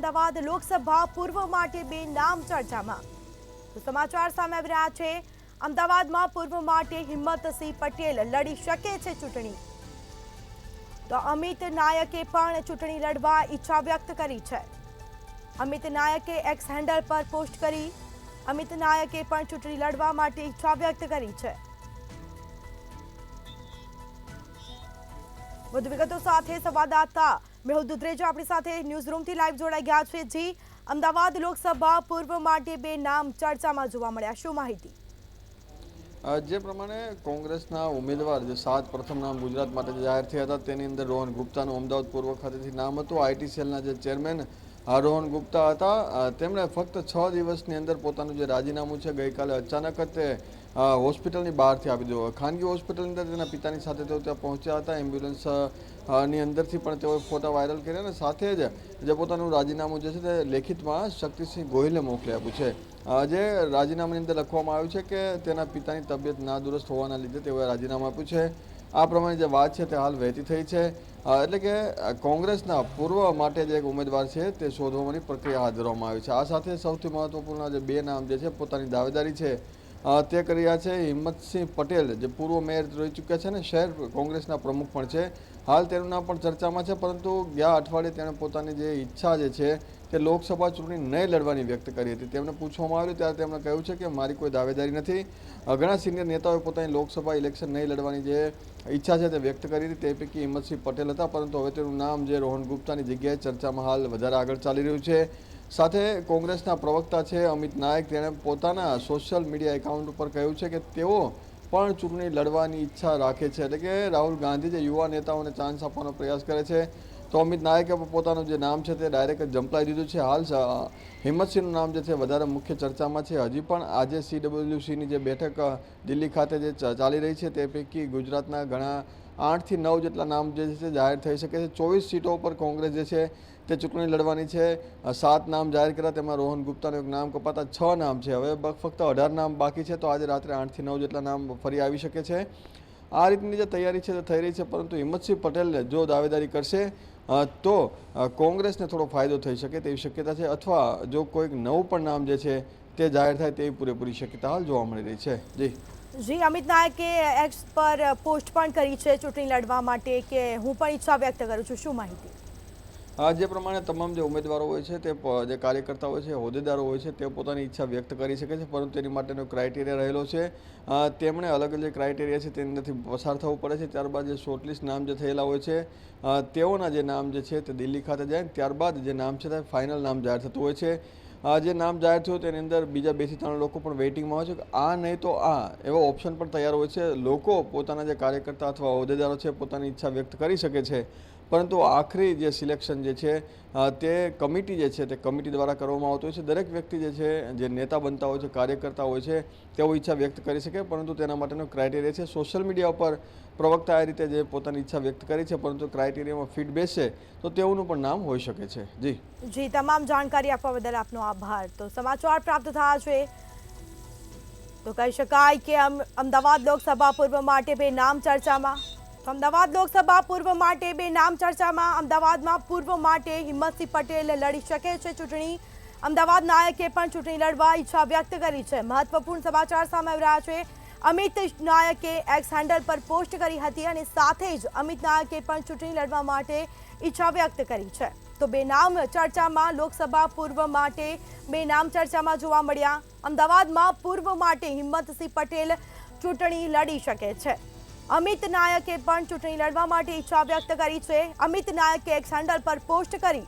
અમદાવાદ લોકસભા પૂર્વ માટે બે નામ ચર્ચામાં। તો સમાચાર સામે આવી રહ્યા છે। અમદાવાદમાં પૂર્વ માટે હિંમતસિંહ પટેલ લડી શકે છે ચૂંટણી। તો અમિત નાયકે પણ ચૂંટણી લડવા ઈચ્છા વ્યક્ત કરી છે। અમિત નાયકે એક્સ હેન્ડલ પર પોસ્ટ કરી અમિત નાયકે પણ ચૂંટણી લડવા માટે ઈચ્છા વ્યક્ત કરી છે। વધુ વિગતો સાથે સંવાદદાતા મેહુલ દુધરેજા આપણી સાથે ન્યૂઝ રૂમથી લાઈવ જોડાઈ ગયા છે। જી, અમદાવાદ લોકસભા પૂર્વ માટે બે નામ ચર્ચામાં જોવા મળ્યા, શું માહિતી? જે પ્રમાણે કોંગ્રેસના ઉમેદવાર જે 7 પ્રથમ નામ ગુજરાત માટે જાહેર થયા હતા તેની અંદર રોહન ગુપ્તાનું અમદાવાદ પૂર્વ ખાતેથી નામ હતું। આઈટી સેલના જે ચેરમેન રોહન ગુપ્તા હતા, તેમણે ફક્ત 6 દિવસની અંદર પોતાનું જે રાજીનામું છે ગઈકાલે અચાનક જ તે હોસ્પિટલની બહારથી આપી દીધું। ખાનગી હોસ્પિટલની અંદર તેના પિતાની સાથે તેઓ ત્યાં પહોંચ્યા હતા। એમ્બ્યુલન્સ ની અંદરથી પણ તેઓએ ફોટા વાયરલ કર્યા અને સાથે જ જે પોતાનું રાજીનામું જે છે તે લેખિતમાં શક્તિસિંહ ગોહિલે મોકલી આપ્યું છે। જે રાજીનામાની અંદર લખવામાં આવ્યું છે કે તેના પિતાની તબિયત નાદુરસ્ત હોવાના લીધે તેઓએ રાજીનામું આપ્યું છે। આ પ્રમાણે જે વાત છે તે હાલ વહેતી થઈ છે। એટલે કે કોંગ્રેસના પૂર્વ માટે જે એક ઉમેદવાર છે તે શોધવાની પ્રક્રિયા હાથ ધરવામાં આવી છે। આ સાથે સૌથી મહત્વપૂર્ણ જે બે નામ જે છે પોતાની દાવેદારી છે તે કરી રહ્યા છે। હિંમતસિંહ પટેલ જે પૂર્વ મેયર રહી ચૂક્યા છે ને શહેર કોંગ્રેસના પ્રમુખ પણ છે, હાલ તેનું નામ પણ ચર્ચામાં છે। પરંતુ ગયા અઠવાડિયે તેણે પોતાની જે ઈચ્છા જે છે તે લોકસભા ચૂંટણી નહીં લડવાની વ્યક્ત કરી હતી। તેમને પૂછવામાં આવ્યું ત્યારે તેમણે કહ્યું છે કે મારી કોઈ દાવેદારી નથી। ઘણા સિનિયર નેતાઓએ પોતાની લોકસભા ઇલેક્શન નહીં લડવાની જે ઈચ્છા છે તે વ્યક્ત કરી હતી, તે પૈકી હિંમતસિંહ પટેલ હતા। પરંતુ હવે તેનું નામ જે રોહન ગુપ્તાની જગ્યાએ ચર્ચામાં હાલ વધારે આગળ ચાલી રહ્યું છે। સાથે કોંગ્રેસના પ્રવક્તા છે અમિત નાયક, તેણે પોતાના સોશિયલ મીડિયા એકાઉન્ટ ઉપર કહ્યું છે કે તેઓ પણ ચૂંટણી લડવાની ઈચ્છા રાખે છે। એટલે કે રાહુલ ગાંધી જે યુવા નેતાઓને ચાન્સ આપવાનો પ્રયાસ કરે છે, તો અમિત નાયકે પોતાનું જે નામ છે તે ડાયરેક્ટ જંપલાઈ દીધું છે। હાલ હિંમતસિંહનું નામ જે છે વધારે મુખ્ય ચર્ચામાં છે। હજી પણ આજે CWCની જે બેઠક દિલ્હી ખાતે જે ચાલી રહી છે તે પૈકી ગુજરાતના ઘણા 8 થી 9 જેટલા નામ જે છે જાહેર થઈ શકે છે। 24 સીટો ઉપર કોંગ્રેસ જે છે તે ચૂંટણી લડવાની છે। 7 નામ જાહેર કર્યા, તેમાં રોહન ગુપ્તાનું એક નામ કપાતા 6 નામ છે। હવે ફક્ત 18 નામ બાકી છે, તો આજે રાત્રે 8 થી 9 જેટલા નામ ફરી આવી શકે છે। આ રીતની જે તૈયારી છે તે થઈ રહી છે। પરંતુ હિંમતસિંહ પટેલ જો દાવેદારી કરશે તો કોંગ્રેસને થોડો ફાયદો થઈ શકે તેવી શક્યતા છે, અથવા જો કોઈક નવું પણ નામ જે છે તે જાહેર થાય તેવી પૂરેપૂરી શક્યતા હાલ જોવા મળી રહી છે। જી, અમિત નાયકે એક્સ પર પોસ્ટ પણ કરી છે ચૂંટણી લડવા માટે કે હું પણ ઈચ્છા વ્યક્ત કરું છું, શું માહિતી? જે પ્રમાણે તમામ જે ઉમેદવારો હોય છે તે જે કાર્યકર્તા હોય છે, હોદ્દેદારો હોય છે, તે પોતાની ઈચ્છા વ્યક્ત કરી શકે છે, પરંતુ તેની માટેનો ક્રાઇટેરિયા રહેલો છે। તેમણે અલગ જે ક્રાઇટેરિયા છે તેની અંદરથી પસાર થવું પડે છે। ત્યારબાદ જે શોર્ટલિસ્ટ નામ જે થયેલા હોય છે તેઓના જે નામ જે છે તે દિલ્હી ખાતે જાય, ત્યારબાદ જે નામ છે તે ફાઇનલ નામ જાહેર થતું હોય છે। જે નામ જાહેર થયું તેની અંદર બીજા 2 થી 3 લોકો પણ વેઇટિંગમાં હોય છે કે આ નહીં તો આ એવો ઓપ્શન પણ તૈયાર હોય છે। લોકો પોતાના જે કાર્યકર્તા અથવા હોદ્દેદારો છે પોતાની ઈચ્છા વ્યક્ત કરી શકે છે, પરંતુ આખરી જે સિલેક્શન જે છે તે કમિટી જે છે તે કમિટી દ્વારા કરવામાં આવતું હોય છે। દરેક વ્યક્તિ જે છે જે નેતા બનતા હોય છે, કાર્યકર્તા હોય છે, તેઓ ઈચ્છા વ્યક્ત કરી શકે, પરંતુ તેના માટેનો ક્રાઇટેરિયા છે। સોશિયલ મીડિયા ઉપર પ્રવક્તા આ રીતે જે પોતાની ઈચ્છા વ્યક્ત કરી છે, પરંતુ ક્રાઇટેરિયામાં ફિટ બેસશે તો તેઓનું પણ નામ હોઈ શકે છે। જી, તમામ જાણકારી આપવા બદલ આપનો આભાર। તો સમાચાર પ્રાપ્ત થયા છે તો કહી શકાય કે અમદાવાદ લોકસભા પૂર્વ માટે બે નામ ચર્ચામાં। અમદાવાદ લોકસભા પૂર્વ માટે બે નામ ચર્ચામાં। અમદાવાદમાં પૂર્વ માટે હિંમતસિંહ પટેલ લડી શકે છે ચૂંટણી। અમદાવાદ નાયકે પણ ચૂંટણી લડવા ઈચ્છા વ્યક્ત કરી છે। મહત્વપૂર્ણ સમાચાર સામે આવી રહ્યા છે। અમિત નાયકે એક્સ હેન્ડલ પર પોસ્ટ કરી હતી અને સાથે જ અમિત નાયકે પણ ચૂંટણી લડવા માટે ઈચ્છા વ્યક્ત કરી છે। તો બે નામ ચર્ચામાં, લોકસભા પૂર્વ માટે બે નામ ચર્ચામાં જોવા મળ્યા। અમદાવાદમાં પૂર્વ માટે હિંમતસિંહ પટેલ ચૂંટણી લડી શકે છે। અમિત નાયકે પણ ચૂંટણી લડવા માટે ઈચ્છા વ્યક્ત કરી છે। અમિત નાયકે એક્સ હેન્ડલ પર પોસ્ટ કરી